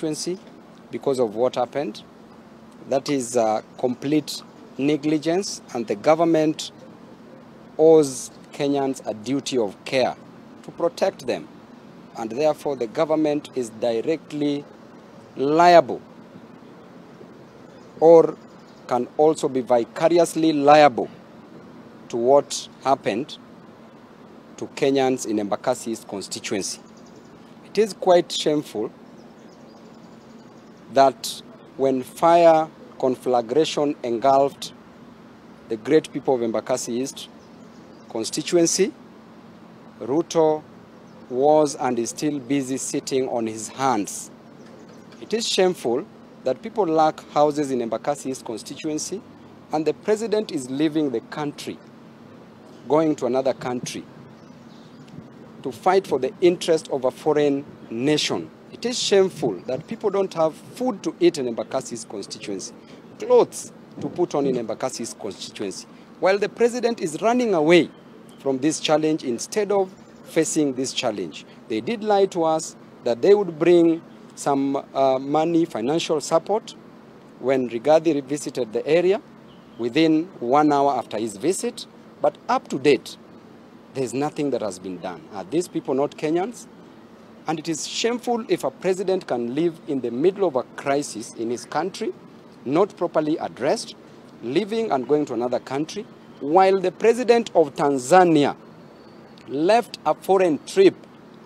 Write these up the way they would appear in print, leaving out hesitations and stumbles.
constituency because of what happened. That is complete negligence, and the government owes Kenyans a duty of care to protect them. And therefore, the government is directly liable, or can also be vicariously liable to what happened to Kenyans in Embakasi East constituency. It is quite shameful that when fire conflagration engulfed the great people of Embakasi East constituency, Ruto was and is still busy sitting on his hands. It is shameful that people lack houses in Embakasi East constituency, and the president is leaving the country, going to another country to fight for the interest of a foreign nation. It is shameful that people don't have food to eat in Embakasi East constituency, clothes to put on in Embakasi East constituency, while the president is running away from this challenge instead of facing this challenge. They did lie to us that they would bring some money, financial support when Rigathi visited the area within 1 hour after his visit, but up to date, there's nothing that has been done. Are these people not Kenyans? And it is shameful if a president can live in the middle of a crisis in his country, not properly addressed, leaving and going to another country, while the president of Tanzania left a foreign trip,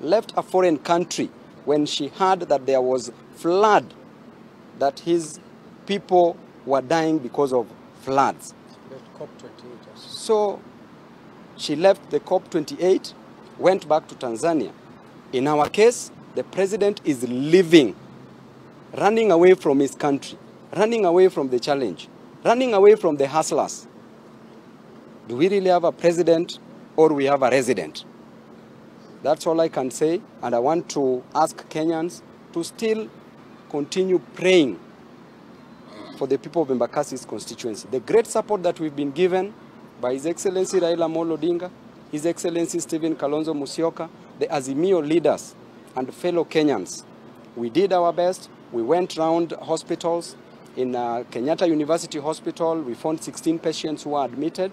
left a foreign country when she heard that there was flood, that his people were dying because of floods. So she left the COP28, went back to Tanzania. In our case, the president is leaving, running away from his country, running away from the challenge, running away from the hustlers. Do we really have a president, or we have a resident? That's all I can say, and I want to ask Kenyans to still continue praying for the people of Embakasi East constituency. The great support that we've been given by His Excellency Raila Amolo Odinga, His Excellency Stephen Kalonzo Musyoka, the Azimio leaders and fellow Kenyans. We did our best. We went round hospitals. In Kenyatta University Hospital, we found 16 patients who were admitted.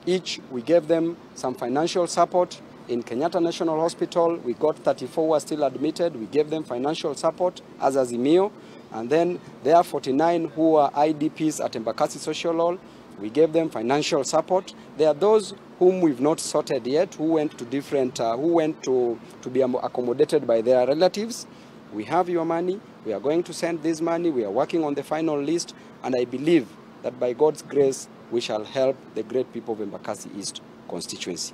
Each, we gave them some financial support. In Kenyatta National Hospital, we got 34 who are still admitted. We gave them financial support as Azimio. And then there are 49 who are IDPs at Embakasi Social Hall. We gave them financial support. There are those whom we've not sorted yet, who went to different, to be accommodated by their relatives. We have your money. We are going to send this money. We are working on the final list. And I believe that by God's grace, we shall help the great people of Embakasi East constituency.